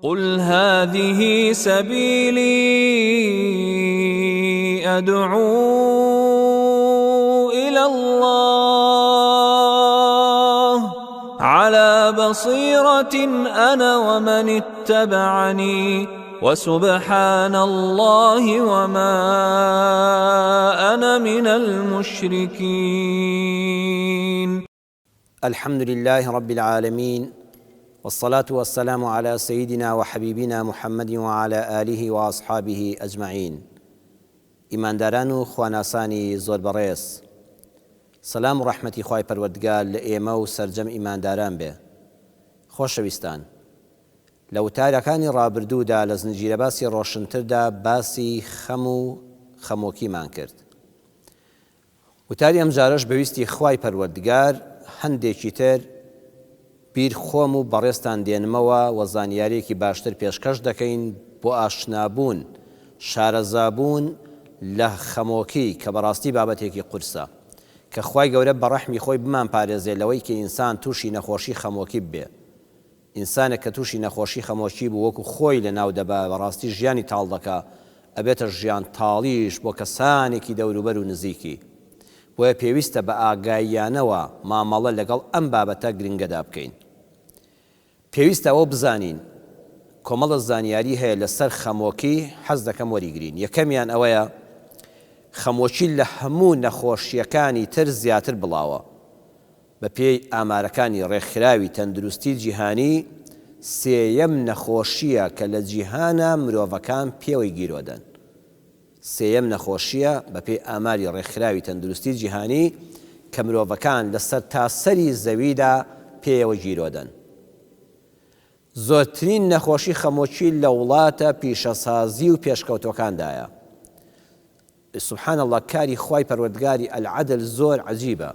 قل هذه سبيلي أدعو إلى الله على بصيرة أنا ومن اتبعني وسبحان الله وما أنا من المشركين. الحمد لله رب العالمين، والصلاة والسلام على سيدنا وحبيبنا محمد وعلى آله وأصحابه أجمعين. ئیمانداران و خواناسانی زۆر بەڕێز، سەلام و ڕەحمەتی خوای پەروەردگار لە ئێمە و سەرجەم ئیمانداران بێ. خۆشەویستان، لە وتارەکانی ڕابردوودا لە زنجیرە باسی ڕۆشنتردا باسی خەم و خەمۆکیمان کرد. وتاری ئەم جارەش بەویستی خوای پەروەردگار هەندێکی تر بیر خۆم و بەڕێستان دێنمەوە و زانیاریەکی باشتر پێشکەش دەکەین بۆ ئاشنابوون، شارەزابوون لە خەمۆکی کە بەڕاستی بابەتێکی قورسە، کە خوای گەورە بە ڕەحمی خۆی بمان پارێزێ لەوەی کە ئینسان تووشی نەخۆشی خەمۆکی بێ. ئینسانێک کە تووشی نەخۆشی خەمۆکی بوو وەکو خۆی لە ناو دەبا بەڕاستی ژیانی تاڵ دەکا، ئەبێتە ژیان تاڵیش بۆ کەسانێکی دەوروبەر و نزیکی. بۆیە پێویستە بە ئاگاییانەوە مامەڵە لەگەڵ ئەم بابەتە گرنگەدا بکەین. پێویستە ئەوە بزانین، کۆمەڵە زانیاری هەیە لەسەر خەمۆکی، حەز دەکەم وەریگرین. یەکەمیان ئەوەیە خەمۆکی لە هەموو نەخۆشیەکانی تر زیاتر بڵاوە. بە پێی ئامارەکانی ڕێکخراوی تەندروستی جیهانی، سێیەم نەخۆشیە کە لە جیهانە مرۆڤەکان پێوەی گیرۆدەن. سێیەم نەخۆشیە بە پێی ئاماری ڕێکخراوی تەندروستی جیهانی کە مرۆڤەکان لەسەر تاسەری زەویدا پێوە گیرۆدەن. زۆرترین نەخۆشی خەمۆکی لە وڵاتە پیشەسازی و پێشکەوتەکاندایە. سبحان الله، کاری خوای پەروەردگاری ئەلعەدل زۆر عەجیبە.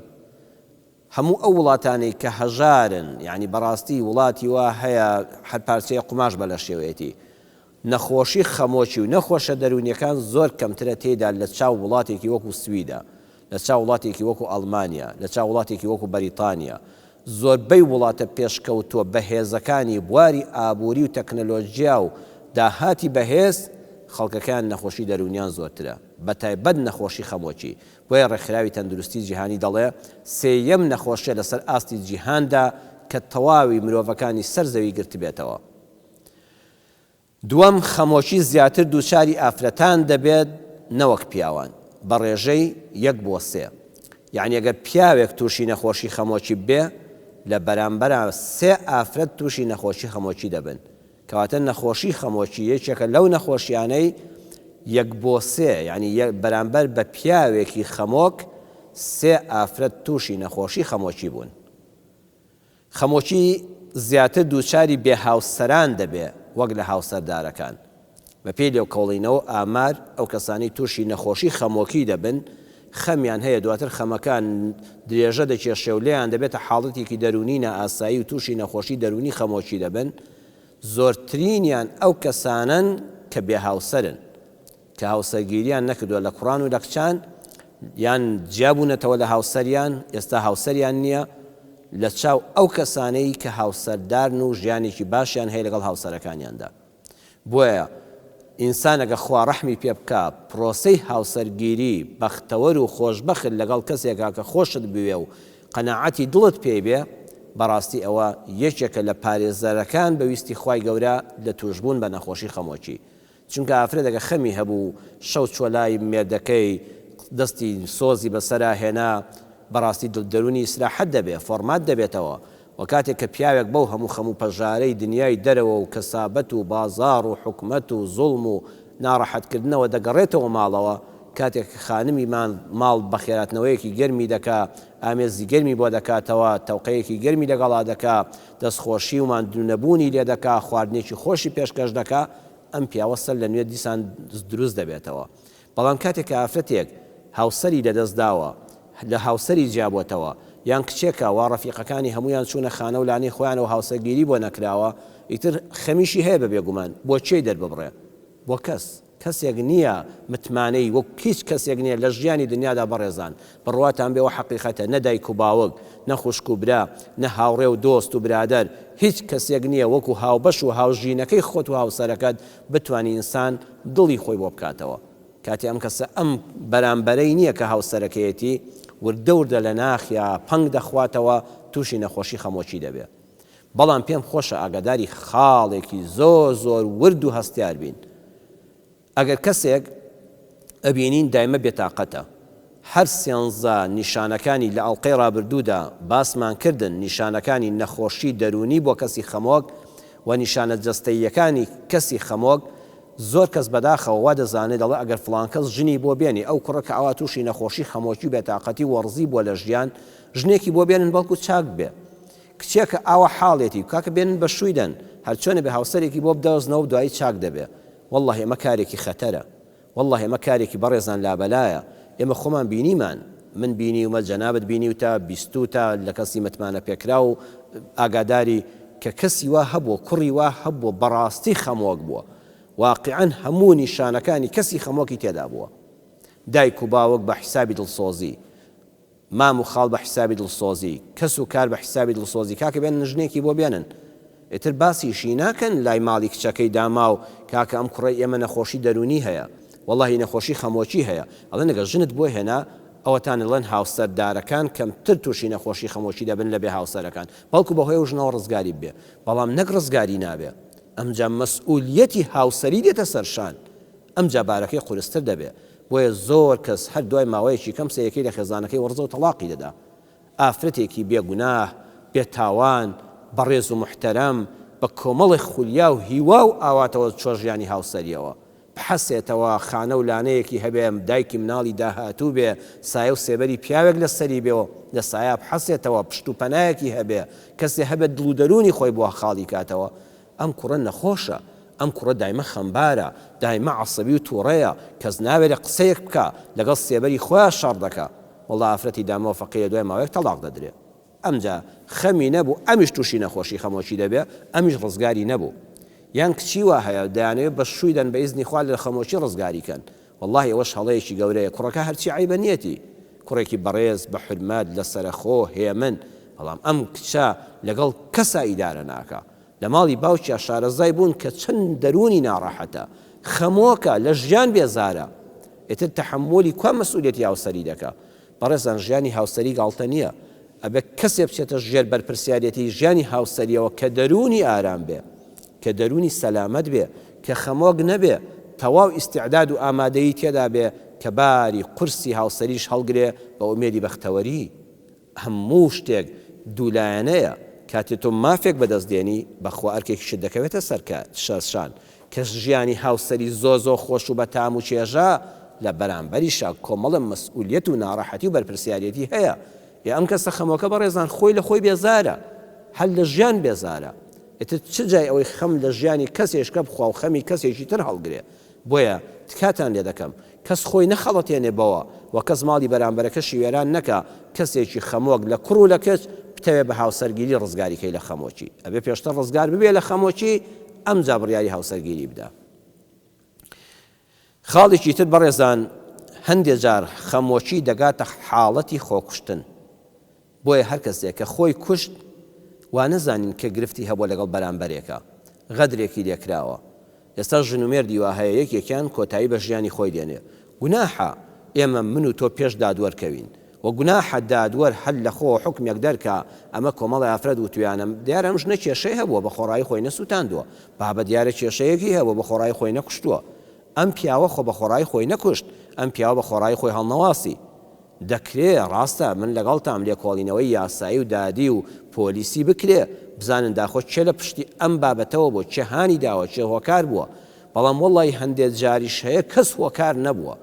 هەموو ئەو وڵاتانەی کە هەژارن، یعنی بەڕاستی وڵاتی وا هەیە هەر پارچەیە قوماش بە لە شێوەیەتی، نەخۆشی خەمۆکی و نەخۆشە دەرونیەکان زۆر کەمترە تێدا لە چاو وڵاتێکی وەکو سویدا، لە چاو وڵاتێکی وەکو ئەڵمانیا، لە چاو وڵاتێکی وەکو بەریتانیا. زۆربەی وڵاتە پێشکەوتووە بەهێزەکانی بواری ئابووری و تەکنەلۆژیا و داهاتی بەهێز، خەڵکەکان نەخۆشی دەرونیان زۆرترە، بەتایبەت نەخۆشی خەمۆکی. بۆیە ڕێکخراوی تەندروستی جیهانی دەڵێ سێیەم نەخۆشیە لەسەر ئاستی جیهاندا کە تەواوی مرۆڤەکانی سەر زەوی گرت بێتەوە. دووەم، خەمۆکی زیاتر دووچاری ئافرەتان دەبێت نەوەک پیاوان، بە ڕێژەی 1:3. یعنی ئەگەر پیاوێک تووشی نەخۆشی خەمۆکی بێ، لە بەرامبەر 3 ئافرەت تووشی نەخۆشی خەمۆکی دەبن. کەواتە نەخۆشی خەمۆکی یەکێکە لەو نەخۆشیانەی 1:3، یعنی بەرامبەر بە پیاوێکی خەمۆک 3 ئافرەت تووشی نەخۆشی خەمۆکی بوون. خەمۆکی زیاتر دووچاری بێهاوسەران دەبێ وەک لە هاوسەردارەکان. بە پێی لێو کۆڵینەوە ئامار ئەو کەسانی تووشی نەخۆشی خەمۆکی دەبن، خەمیان هەیە دواتر خەمەکان درێژە دەکێشێ و لێیان دەبێتە حاڵەتێکی دەرونی نائاسایی و تووشی نەخۆشی دەرونی خەمۆکی دەبن. زۆرترینیان ئەو کەسانن کە بێهاوسەرن، کە هاوسەرگیریان نەکردووە لە کوڕان و لە کچان، یان جیابوونەتەوە لە هاوسەریان، ئێستا هاوسەریان نییە، لە چاو ئەو کەسانەی کە هاوسەردارن و ژیانێکی باشیان هەیە لەگەڵ هاوسەرەکانیاندا. بۆیە ئینسان ئەگە خوا ڕەحمی پێ بکە، پرۆسەی هاوسەرگیری بەختەوەر و خۆشبەخت لەگەڵ کەسێکا کە خۆشت بوێ و قەناعەتی دڵت پێی بێ، بەڕاستی ئەوە یەکێکە لە پارێزەرەکان بەویستی خوای گەورە لە توشبوون بە نەخۆشی خەمۆکی. چونکە ئافرەت ئەگە خەمی هەبوو، شەو چۆلای مێردەکەی دەستی سۆزی بەسەرا هێنا، بەڕاستی دڵدەرونی ئیسراحەت دەبێت، فۆرمات دەبێتەوە. و کاتێک کە پیاوێک بەو هەموو خەموو پەژارەی دنیای دەرەوە و کەسابەت و بازار و حکومەت و زوڵم و ناڕەحەتکردنەوە دەگەڕێتەوە ماڵەوە، کاتێک خانمی ماڵ بەخێراتنەوەیەکی گەرمی دەکا، ئامێزی گەرمی بۆ دەکاتەوە، تەوقەیەکی گەرمی لەگەڵا دەکا، دەستخۆشی و ماندوونەبوونی لێ دەکا، خواردنێکی خۆشی پێشکەش دەکا، ئەم پیاوە سەر لە نوێ دیسان دروست دەبێتەوە. بەڵام کاتێک کە ئافرەتێک هاوسەری لەدەستداوە، لە هاوسەری جیابووەتەوە، یان کچێکە وا ڕەفیقەکانی هەمویان چوونە خانە و لانەی خۆیانەوە هاوسەرگیری بۆ نەکراوە، ئیتر خەمیشی هەیە بە بێگومان بۆ چێی دەرببڕێ؟ بۆ کەسێک نییە متمانەی وەک هیچ کەسێک نییە لە ژیانی دنیادا بەڕێزان بڕواتان بێەوە حەقیقەتە، نە دایک و باوەک، نە خوشک و برا، نە هاوڕێ و دۆست و برادەر، هیچ کەسێک نییە وەکو هاوبەش و هاوژینەکەی خۆت و هاوسەرەکەت بتوانانی ئینسان دڵی خۆی بۆ بکاتەوە کاتی ئەم کەسە ئەم بەرامبەرەی نییە کە هاوسەرەکەیەتی وردە وردە لە ناخیا پەنگ دەخواتەوە تووشی نەخۆشی خەمۆکی دەبێت. بەڵام پێم خۆشە ئاگاداری خاڵێکی زۆر ورد و هەستیار بین. ئەگەر کەسێک ئەبینین دایمە بێتاقەتە، هەر سێنزە نیشانەکانی لە ئەڵقەی ڕابردوودا باسمان کردن، نیشانەکانی نەخۆشی دەرونی بۆ کەسی خەمۆک و نیشانە جەستەییەکانی کەسی خەمۆک، زۆر کەس بەداخەوە وا دەزانێت دەڵێ ئەگەر فڵان کەس ژنی بۆ بێنی ئەو کوڕە کە ئەوا تووشی نەخۆشی خەمۆکی و بێتاقەتی وەڕزی بۆ لە ژیان ژنێکی بۆ بێنن بەڵکو چاک بێ. کچێکە ئاوە حاڵێتی کاکە بێنن بە شوویدەن هەرچۆنە بێ هاوسەرێکی بۆ بدەوزنەوە دوایی چاک دەبێ. والله ئێمە کارێکی خەتەرە، والله ئێمە کارێکی بەڕێزان لابەلایە. ئێمە خۆمان بینیمان، من بینی ومە جەنابەت بینی و تا بیستو تا لە کەسی متمانە پێکرا و ئاگاداری کە کەسی وا هەبووە کوڕی وا هەبووە بەڕاستی خەمۆک بووە، واقعاً هەموو نیشانەکانی کەسی خەمۆکی تێدا بووە. دایک و باوک بە حیسابی دڵسۆزی، مام و خاڵ بە حیسابی دڵسۆزی، کەس و کار بە حیسابی دڵسۆزی، کاکە بێنن ژنێکی بۆ بێنن. ئێتر باسیشی ناکەن لای ماڵی کچەکەی داما و کاکە ئەم کوڕی ئێمە نەخۆشی دەرونی هەیە، واللهی نەخۆشی خەمۆکی هەیە. ئەڵێن ئەگەر ژنت بۆ هێنا ئەوەتان لەن هاوسەردارەکان کەمتر تووشی نەخۆشی خەمۆکی دەبن لە بێ هاوسەرەکان، بەڵکو بەهۆی و ژنەوە ڕزگاری بێ، بەڵام نەک ڕزگاری نابێ. ئەمجا مەسئولیەتی هاوسەری دێتە سەرشان، ئەمجا بارەکەی قورستر دەبێ. بۆیە زۆر کەس هەر دوای ماوەیەکی کەم سەیەکەی لە خێزانەکەی وەرزە و تەلاقی دەدا. ئافرەتێکی بێگوناه، بێتاوان، بەڕێز و محتەرەم، بە کۆمەڵی خولیا و هیوا و ئاواتەوە چۆژیانی هاوسەریەوە بحەسێتەوە خانە و لانەیەکی هەبێ، دایکی مناڵی داهاتوو بێ، سایە و سێبەری پیاوێک لە سەری بێەوە لە سایە بحەسێتەوە، پشت و پەنایەکی هەبێ، کەسێ هەبێت دڵ و دەرونی خۆی بۆ خاڵی کاتەوە. ئەم کوڕە نەخۆشە، ئەم کوڕە دایمە خەمبارە، دایمە عەسەبی و تووڕەیە، کەس ناوێت قسەیەک بکە لەگەڵ سێبەری خۆیان شەڕ دەکا. وەڵڵا ئافرەتی دامەوە فەقیرە دوای ماوەیەک تەلاق دەدرێت. ئەمجا خەمی نەبوو، ئەمیش تووشی نەخۆشی خەمۆکی دەبێ، ئەمیش ڕزگاری نەبوو. یان کچی وا هەیە دەیانەوێت بە شوویدەن بە ئیزنی خوا لە خەمۆکی ڕزگاریکەن، والله ئەوەش هەڵەیەکی گەورەیە. کوڕەکە هەرچی عیبە نیەتی، کوڕێکی بەڕێز بە حرمەت لە سەرخۆ هێمن، بەڵام ئەم کچە لەگەڵ کەسا ئیدارە ناکە. لە ماڵی باوکیان شارەزای بوون کە چەند دەرونی ناڕەحەتە، خەمۆکە، لە ژیان بێزارە. ئێتر تەحمۆلی کوا مەسئولیەتی هاوسەری دەکا. بەڕێزان ژیانی هاوسەری گاڵتە نییە، ئەبێ کەسێ بچێتە ژێر بەرپرسیارەتی ژیانی هاوسەریەوە کە دەرونی ئارام بێ، کە دەرونی سەلامەت بێ، کە خەمۆک نەبێ، تەواو ئیستیعداد و ئامادەیی تێدا بێ کە باری قورسی هاوسەریش هەڵگرێ بە ئومێدی بەختەوەری. هەموو شتێک دوولایەنەیە، کاتێ تۆ مافێک بەدەستدێنی بەخوا ئەرکێکیشت دەکەوێتە سەرشان، کە ژیانی هاوسەری زۆ خۆش و بەتام و چێژە لە بەرامبەریشە کۆمەڵە مەسئولیەت و ناڕەحەتی و بەرپرسیارەتی هەیە. ئەم کەسە خەمۆکە بەڕێزان خۆی لە خۆی بێزارە، هەل لە ژیان بێزارە. ئێتر چ جای ئەوەی خەم لە ژیانی کەسێشکە بخوا و خەمی کەسێکی تر هەڵگرێ. بۆیە تکاتان لێ دەکەم کەس خۆی نەخەڵەتێنێ بەوە و کەس ماڵی بەرامبەرەکەشی وێران نەکە کەسێکی خەمۆک لە کوڕ و لە کەچ بتەوێ بە هاوسەرگیری ڕزگاریکەی لە خەمۆکی. ئەبێ پێشتر ڕزگار ببێ لە خەمۆکی، ئەمجا بڕیاری هاوسەرگیری بدا. خاڵێکی تر بەڕێزان، هەندێک جار خەمۆکی دەگاتە حاڵەتی خۆکوشتن. بۆیە هەر کەسێک کە خۆی کوشت وا نەزانین کە گرفتی هەبووە لەگەڵ بەرامبەرێکە، غەدرێکی لێکراوە. ئێستا ژن و مێردی وا هەیە یەکێکیان کۆتایی بە ژیانی خۆی دێنێ. گوناحە ئێمە من و تۆ پێش دادوەرکەوین و گوناحە دادوەر هەل لە خۆ حکمێک دەرکا. ئەمە کۆمەڵی ئافرەت و تویانم دیارە ئەم ژنە کێشەی هەبووە بە خۆڕایی خۆی نەسووتاندووە، بابە دیارە کێشەیەکی هەبووە بە خۆڕایی خۆی نەکوشتووە. ئەم پیاوە خۆ بە خۆڕایی خۆی نەکوشت، ئەم پیاوە بە خۆڕایی خۆی هەڵنەواسی. دەکرێ ڕاستە من لەگەڵتام لێکۆڵینەوەی یاسایی و دادی و پۆلیسی بکرێ، بزانن داخۆ چێ لە پشتی ئەم بابەتەوە بۆ چێ هانی داوە، چێ هۆکار بووە. بەڵام وەڵی هەندێک جاریش هەیە کەس هۆکار نەبووە،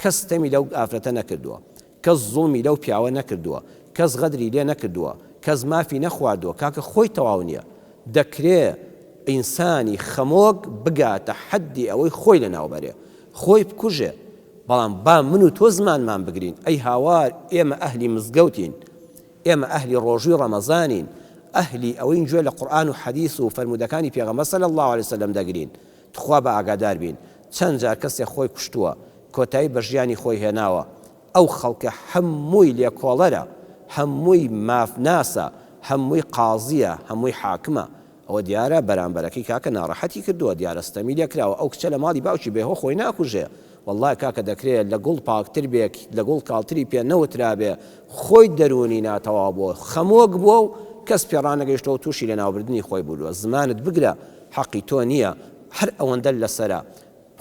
کەس تەمی لەو ئافرەتە نەکردووە، کەس زوڵمی لەو پیاوە نەکردووە، کەس غەدری لێ نەکردووە، کەس مافی نەخواردووە. کاکە خۆی تەواو نییە. دەکرێ ئینسانی خەمۆک بگاتە حەدی ئەوەی خۆی لەناوبەرێ، خۆی بکوژێ. بەڵام با من و تۆ زمانمان بگرین. ئەی هاوار، ئێمە ئەهلی مزگەوتین، ئێمە ئەهلی ڕۆژووی ڕەمەزانین، ئەهلی ئەوەی گوێ لە قورئان و حەدیث و فەرمودەکانی پێغەمبەر صلی الله علیه وسلم دەگرین. تخوا بە ئاگادار بین، چەند جار کەسێک خۆی کوشتووە، کۆتایی بە ژیانی خۆی هێناوە. ئەو خەڵکە هەمووی لێکۆڵەرە، هەمووی مافناسە، هەمووی قازیە، هەمووی حاکمە. ئەوە دیارە بەرامبەرەکەی کاکە ناڕەحەتی کردووە، دیارە ستەمی لێ کراوە، ئەو کچە لە ماڵی باوکی بێهۆ خۆی ناکوژێ. والله کاکە دەکرێت لە گوڵ پاکتر بێ، لە گوڵ کاڵتری پێ نەوترابێ، خۆی دەرونی ناتەوا بووە، خەمۆک بووە و کەس پێڕانەگەیشتەوە تووشی لە ناوبردنی خۆی بووە. زمانت بگرە، حەقی تۆ نییە، هەر ئەوەندە لەسەرە.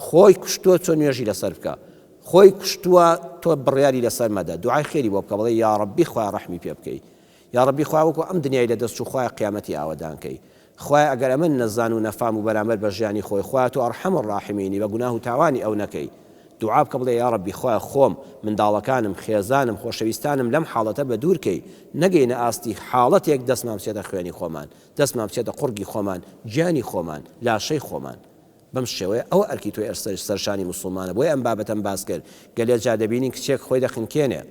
خۆی کوشتووە تۆ نوێژی لەسەر بکە، خۆی کوشتووە تۆ بڕیاری لەسەر مەدە، دوعای خێری بۆ بکە، بڵێ یا ڕەبی خوای ڕەحمی پێ بکەی، یا ڕەبی خوای وەکو ئەم دنیای لە دەست و خوای قیامەتی ئاوەدانکەی. خوای ئەگەر ئەمن نەزان و نەفام و بەرامبەر بە ژیانی خۆی، خوای تۆ ئەرحەم الراحمینی، بە گوناه و تاوانی ئەو نەکەی. دوعا بکە بڵێ یا ڕەبی خوای خۆم، منداڵەکانم، خێزانم، خۆشەویستانم لەم حاڵەتە بە دوورکەی، نەگەینە ئاستی حاڵەتێک دەستمان بچێتە خوێنی خۆمان، دەستمان بچێتە قورگی خۆمان، گیانی خۆمان، لاشەی خۆمان. بەم شێوەیە ئەوە ئەرکی تۆی سەرشانی موسڵمانە. بۆیە ئەم بابەتەم باس کرد. گەلێ جا دەبینین کچێک خۆی دەخنکێنێ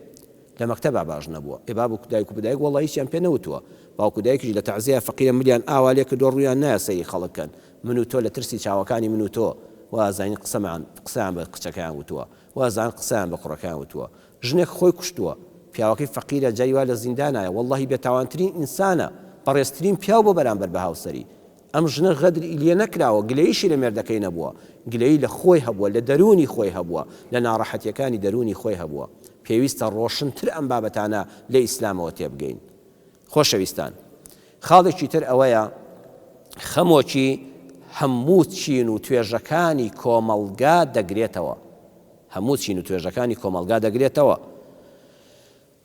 لە مەکتەبا باش نەبووە، بابوو دایک و بدایک وەڵی هیچیان پێ نەوتووە، باوکو دایکیش لە تەعزیە فەقیرە ملیان ئاوا لێ کردو ڕوویان نایە سەیری خەڵککەن، من و تۆ لە ترسی چاوەکانی من و تۆ وازانین قسەیان بە کچەکەیان وتووە، وازان قسەیان بە کوڕەکەیان وتووە. ژنێک خۆی کوشتووە، پیاوەکەی فەقیرە جایوا لە زیندانایە، وەڵڵاهی بێتاوانترین ئینسانە، بەڕێزترین پیاو بۆ بەرامبەر بە هاوسەری. ئەم ژنە غەدری لێ نەکراوە، گلەیشی لە مێردەکەی نەبووە، گلەی لە خۆی هەبووە، لە دەرونی خۆی هەبووە، لە ناڕەحەتیەکانی دەرونی خۆی هەبووە. پێویستە ڕۆشنتر ئەم بابەتانە لە ئیسلامەوە تێبگەین. خۆشەویستان، خاڵێکی تر ئەوەیە خەمۆکی هەموو چین و توێژەکانی کۆمەڵگا دەگرێتەوە. هەموو چین و توێژەکانی کۆمەڵگا دەگرێتەوە.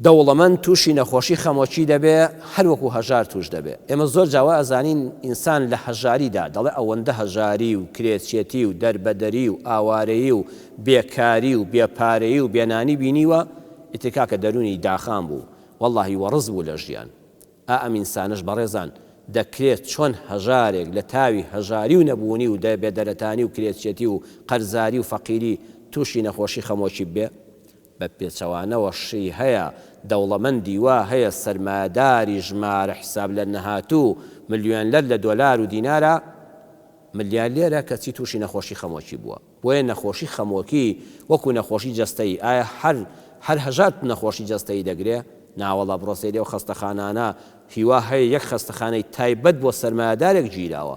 دەوڵەمەند تووشی نەخۆشی خەمۆکی دەبێ، هەروەکو هەژار توش دەبێ. ئێمە زۆر جاوا ئەزانین ئینسان لە هەژاریدا دەڵێ ئەوەندە هەژاری و کرێچێتی و دەربەدەری و ئاوارەیی و بێکاری و بێپارەیی و بێنانی بینیوە، ئیتکاکە دەرونی داخان بوو، وەڵڵاهی وەڕز بوو لە ژیان. ئەم ئینسانش بەڕێزان دەکرێت چۆن هەژارێک لە تاوی هەژاری و نەبوونی و بێدەرەتانی و کرێچێتی و قەرزاری و فەقیری تووشی نەخۆشی خەمۆکی بێ. بە پێچەوانەوە شی هەیە، دەوڵەمەندی وا هەیە، سەرماداری ژمارە حساب لە نەهاتوو ملیۆنلەر لە دۆلار و دینارە، ملیارلێرە کەچی تووشی نەخۆشی خەمۆکی بووە. بۆیە نەخۆشی خەمۆکی وەکو نەخۆشی جەستەی، ئایا هەر هەژار نەخۆشی جەستەی دەگرێ؟ ناوەڵا بڕۆسەیری ئەو خەستەخانانە هیوا هەیە یەک خەستەخانەی تایبەت بۆ سەرمایەدارێک گیراوە،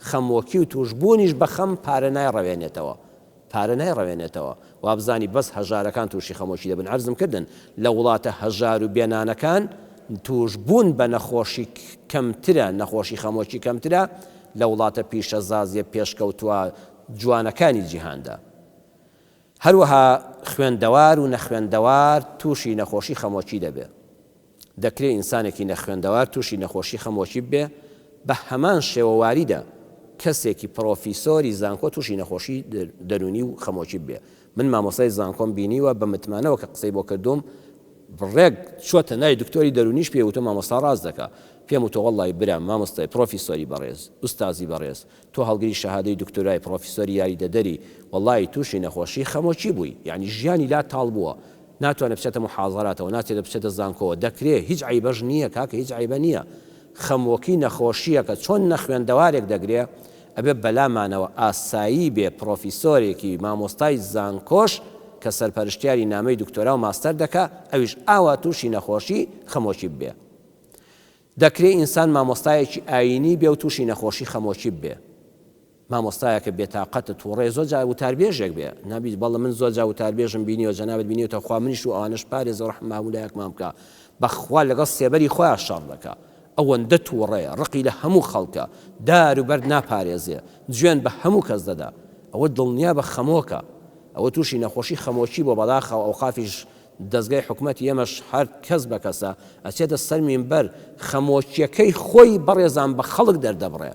خەمۆکی و توشبوونیش بە خەم پارە نایڕەوێنێتەوە، پارە نایڕەوێنێتەوە. وابزانی بەس هەژارەکان تووشی خەمۆکی دەبن. عەرزم کردن لە وڵاتە هەژار و بێنانەکان توشبوون بە نەخۆشی کەمترە، نەخۆشی خەمۆکی کەمترە لە وڵاتە پیشە زازیە پێشکەوتووە جوانەکانی جیهاندا. هەروەها خوێندەوار و نەخوێندەوار تووشی نەخۆشی خەمۆکی دەبێت. دەکرێت ئینسانێکی نەخوێندەوار تووشی نەخۆشی خەمۆکی بێ، بە هەمان شێوەواریدا کەسێکی پرۆفیسۆری زانکۆ تووشی نەخۆشی دەرونی و خەمۆکی بێ. من مامۆستای زانکۆم بینیوە بە متمانەوە کە قسەی بۆ کردوم، ڕێک چۆتە نای دکتۆری دەرونیش پێ وتە مامۆستا ڕاست دەکا، پێم وتە وەڵڵی برام مامۆستای پرۆفیسۆری بەڕێز، ئوستازی بەڕێز، تۆ هەڵگری شەهادەی دکتۆرای پرۆفیسۆری یاری دەدەری، وەڵڵی تووشی نەخۆشی خەمۆکی بووی، یعنی ژیانی لا تاڵ بووە، ناتوانێت بچێتە محاضەراتەوە، ناتێت بچێتە زانکۆوە، دەکرێت هیچ عیبەش نییە کاکە، هیچ عیبە نییە. خەمۆکی نەخۆشیە کە چۆن نەخوێندەوارێک دەگرێت ئەبێ بەلامانەوە ئاسایی بێ پرۆفیسۆرێکی مامۆستای زانکۆش کە سەرپەرشتیاری نامەی دکتۆرا و ماستەر دەکا، ئەویش ئاوا تووشی نەخۆشی خەمۆکی بێ. دەکرێت ئینسان مامۆستایەکی ئاینی بێ و تووشی نەخۆشی خەمۆکی بێ. مامۆستایەکە بێتاقەتە تووڕێ زۆر جا وتاربێژێک بێ، نابیت بەڵێ من زۆر جا وتاربێژم بینیوە جەنابەت بینیوتە خوا منیش و ئەوانش پارێز و ڕەحم مامولایەکمان بکە، بەخوا لەگەڵ سێبەری خۆیان شەڕ دەکا. ئەوەندە تووڕەیە، ڕقی لە هەموو خەڵکە، دار و بەرد ناپارێزێ، جوێن بە هەموو کەس دەدا، ئەوە دڵنیا بە خەمۆکە، ئەوە تووشی نەخۆشی خەمۆکی بۆ بەداخەوە ئەو خافیش دەستگای حکومەتی ئێمەش هەر کەس بە کەسە ئەچێتە سەر مینبەر خەمۆکیەکەی خۆی بەڕێزان بە خەڵک دەردەبڕێ.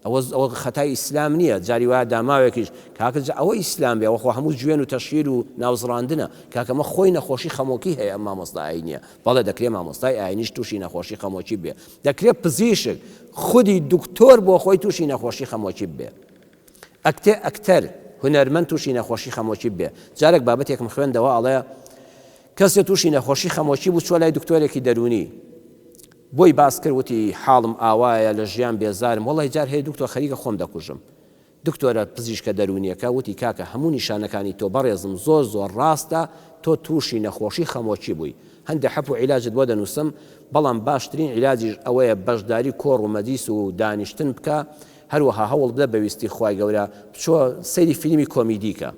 ئەوە خەتای ئیسلام نییە. جاری وایە داماوێکیش کاکە ئەوە ئیسلام بێ، ئەوە هەموو جوێن و تەشیر و ناوزڕاندنە، کاکەمە خۆی نەخۆشی خەمۆکی هەیە، ئەم مامۆستا ئاینیە. بەڵێ دەکرێت مامۆستای ئاینیش تووشی نەخۆشی خەمۆکی بێ، دەکرێت پزیشک خودی دکتۆر بۆ خۆی تووشی نەخۆشی خەمۆکی بێ، ئەکتەر هونەرمەند تووشی نەخۆشی خەمۆکی بێ. جارێک بابەتێکم خوێندەوە ئەڵێ کەسێک تووشی نەخۆشی خەمۆکی بوو، چوە لای دکتۆرێکی دەرونی، بۆی باس کرد، وتی حاڵم ئاوایە، لە ژیان بێزارم، وەڵی جار هەیە دکتۆر خەریکە خۆم دەکوژم. دکتۆرە پزیشکە دەرونیەکە وتی کاکە هەموو نیشانەکانی تۆ بەڕێزم زۆر زۆر ڕاستە تۆ تووشی نەخۆشی خەمۆکی بووی هەندێک حەپ و عیلاجت بۆ دەنووسم بەڵام باشترین عیلاجیش ئەوەیە بەشداری کۆڕ و مەدیس و دانیشتن بکە هەروەها هەوڵ بدە بەویستی خوای گەورە بچۆ سەیری فیلمی کۆمیدیکە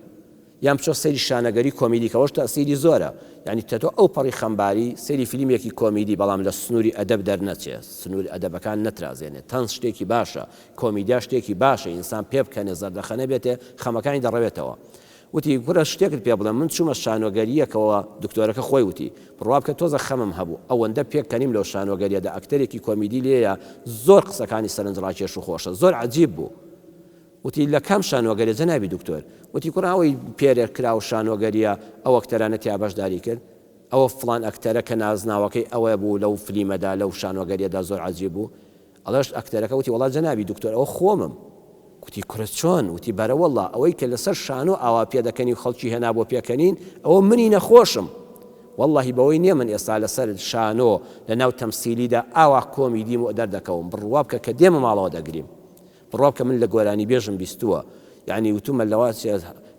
یان بچۆ سەیری شانەگەری کۆمیدیکەوەش تەسیری زۆرە یعنی تۆ ئەو پەڕی خەمباری سەیری فیلمێکی کۆمیدی بەڵام لە سنووری ئەدەب دەرنەچێت سنووری ئەدەبەکان نەترازێنێت تەنس شتێکی باشە کۆمیدیا شتێکی باشە ئینسان پێ بکەنێ زەردەخەنە بێتێ خەمەکانی دەڕەوێتەوە وتی گورە شتێکت پێ بڵێم من چوومە شانۆگەریەکەوە دکتۆرەکە خۆی وتی بڕوا بکە تۆزە خەمم هەبوو ئەوەندە پێکەنیم لەو شانۆگەریەدا ئەکتەرێکی کۆمیدی لێیە زۆر قسەکانی سەرنجڕاکێش و خۆشە زۆر عەجیب بوو وتی لە کام شانۆگەری جەنابی دکتۆر وتی کوڕاوی پێرێک کرا و شانۆگەریە ئەو ئەکتەرانە تیا بەشداری کرد ئەوە فڵان ئەکتەرە کە نازناوەکەی ئەوە بوو لەو فلیمەدا لەو شانۆگەریەدا زۆر عەجیب بوو ئەڵەش ئەکتەرەکە وتی وەڵا جەنابی دکتۆر ئەوە خۆمم وتی کورە چۆن وتی بەرە وەڵا ئەوەی کە لەسەر شانۆ ئاوا پێ دەکەنی و خەڵکی هێنا بۆ پێکەنین ئەوە منی نەخۆشم واللهی بەوەی نییە من ئێستا لەسەر شانۆ لە ناو تەمسیلیدا ئاوا کۆمیدیم و دەردەکەوم بڕوا بکە کە دێمە ماڵەوە دەگریم بڕوا بکە من لە گۆرانی بێژم بیستووە یعنی وتومە لەوە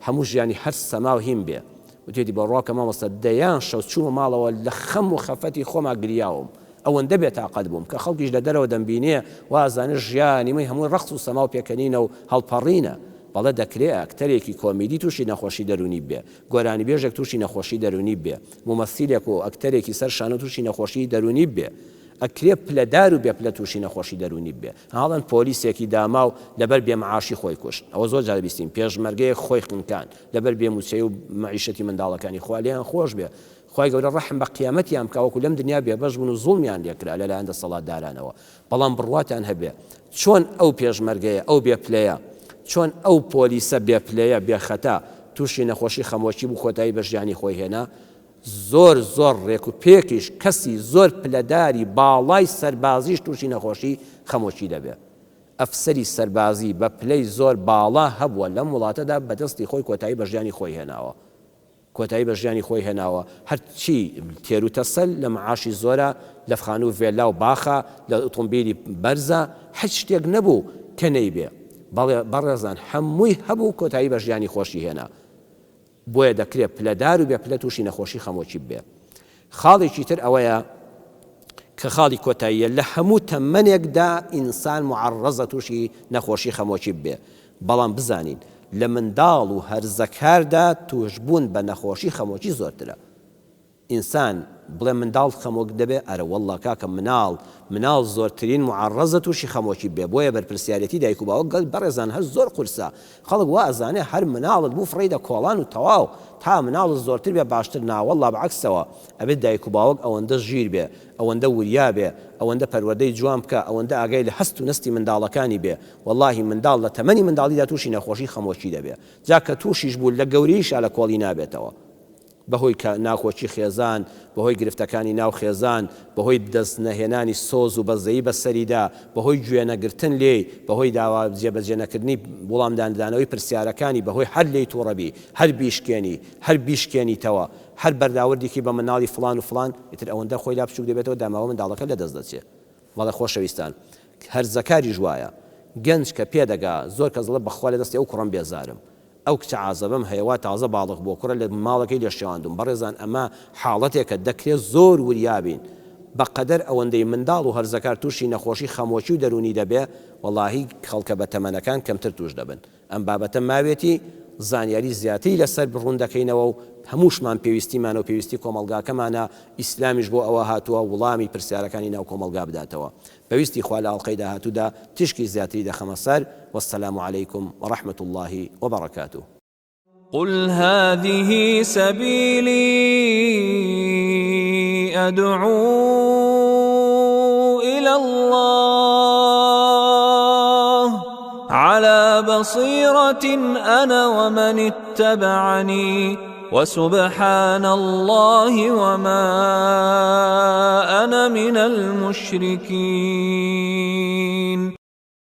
هەموو ژیانی هەر سەما و هیم بێ وتێتی بەڕوا کە مامۆستا دەیان شەو چوومە ماڵەوە لە خەم و خەفەتی خۆما گریاوم ئەوەندە بێتاقەت بووم کە خەڵکیش لە دەرەوە دەمبینێ وازانە ژیانی من هەمووی ڕەقس و سەما و پێکەنینە و هەڵپەڕینە بەڵێ دەکرێت ئەکتەرێکی کۆمیدی تووشی نەخۆشی دەرونی بێ گۆرانی بێژێک تووشی نەخۆشی دەرونی بێ ممەثیلێک و ئەکتەرێکی سەر شانە تووشی نەخۆشی دەرونی بێ ئەکرێ پلەدار و بێ پلە تووشی نەخۆشی دەرونی بێ هاڵەن پۆلیسێکی داما و لەبەر بێمەعاشی خۆی کوشت ئەوە زۆر جار بیستیم پێشمەرگەیەک خۆی خنکان لەبەر بێموچەی و مەعیشەتی منداڵەکانی خوا لێیان خۆش بێ خی گەورە ڕەحم بە قیامەتیان بکەوەکو لەم دنیا بێبەش بوون و زوڵمیان لێکرا لەلایەن دەسەڵاتدارانەوە بەڵام بڕواتان هەبێ چۆن ئەو پێشمەرگەیە ئەو بێپلەیە چۆن ئەو پۆلیسە بێپلەیە بێخەتا تووشی نەخۆشی خەمۆکی بوو کۆتایی بە ژیانی خۆی هێنا زۆر زۆر ڕێک و پێکیش کەسی زۆر پلەداری باڵای سەربازیش تووشی نەخۆشی خەمۆکی دەبێت ئەفسەری سەربازی بە پلەی زۆر باڵا هەبووە لەم وڵاتەدا بەدەستی خۆی کۆتایی بە ژیانی خۆی هێناوە کۆتایی بە ژیانی خۆی هێناوە هەرچی تێر و تەسەل لە معاشی زۆرە لە فخانە و ڤێلا و باخە لە ئۆتۆمبیلی بەرزە هیچ شتێک نەبوو کە نەیبێ بەڕێزان هەمووی هەبوو کۆتایی بە ژیانی خۆشی هێنا بۆیە دەکرێت پلەدار و بێ پلە تووشی نەخۆشی خەمۆکی بێ خاڵێکی تر ئەوەیە کە خاڵی کۆتاییە لە هەموو تەمەنێکدا ئینسان معەڕەزە تووشی نەخۆشی خەمۆکی بێ بەڵام بزانین لە منداڵ و هەرزەکاردا توشبوون بە نەخۆشی خەمۆکی زۆرترە ئینسان بڵێ منداڵ خەمۆک دەبێ ئەرە وەڵڵا کاکە مناڵ زۆرترین معەڕەزە تووشی خەمۆکی بێ بۆیە بەرپرسیارەتی دایک و باوک بەڕێزان هەر زۆر قورسە خەڵک وا ئەزانێ هەر مناڵت بوو فڕیدە کۆڵان و تەواو تا مناڵ زۆرتر بێ باشتر ناوەڵڵا بەعەکسەوە ئەبێت دایک و باوک ئەوەندە ژیر بێ ئەوەندە وریا بێ ئەوەندە پەروەردەی جوان بکە ئەوەندە ئاگای لە هەست و نستی منداڵەکانی بێ وەڵڵاهی منداڵ لە تەمەنی منداڵیدا تووشی نەخۆشی خەمۆکی دەبێ جا کە تووشیش بوو لە گەوریشا لە کۆڵی نابێتەوە بەهۆی ناخۆچی خێزان بەهۆی گرفتەکانی ناو خێزان بەهۆی دەست نەهێنانی سۆز و بەزەیی بەسەریدا بەهۆی گوێنەگرتن لێ بەهۆی داوا جێبەجێنەکردنی وەڵامدانەوەی پرسیارەکانی بەهۆی هەر لێی تووڕەبی هەر بیشکێنیتەوە هەر بەرداوردێکی بە مناڵی فلان و فلان ئیتر ئەوەندە خۆی لا بچووک دەبێتەوە داماوە منداڵەکە لە دەست دەچێت وەڵە خۆشەویستان هەرزەکاری ژوایە گەنج کە پێدەگا زۆر کەس دەڵێ بەخوا لە دەستی ئەو کوڕم بێزارم ئەو کچە عازەبم هەیەوا تازە باڵغ بۆ کوڕە لە ماڵەکەی لێشێواندوم بەڕێزان ئەمە حاڵەتێکە دەکرێت زۆر وریابین بەقەدەر ئەوەندەی منداڵ و هەرزەکار تووشی نەخۆشی خەمۆکی و دەرونی دەبێ وەڵاهی خەڵکە بە تەمەنەکان کەمتر توش دەبن ئەم بابەتە ماوێتی زانیاری زیاتری لەسەر بڕوون دەکەینەوە و هەمووشمان پێویستیمانە و پێویستی کۆمەلگاکەمانە ئیسلامیش بۆ ئەوە هاتووە وڵامی پرسیارەکانی ناو کۆمەلگا بداتەوە پێویستی خوا لە ئەڵقەی داهاتوودا تشکی زیاتری دەخەمە سەر والسلام عليكم ورحمة الله وبركاته قل هذه سبيلي أدعو إلى الله على بصيرة أنا ومن اتبعني وسبحان الله وما أنا من المشركين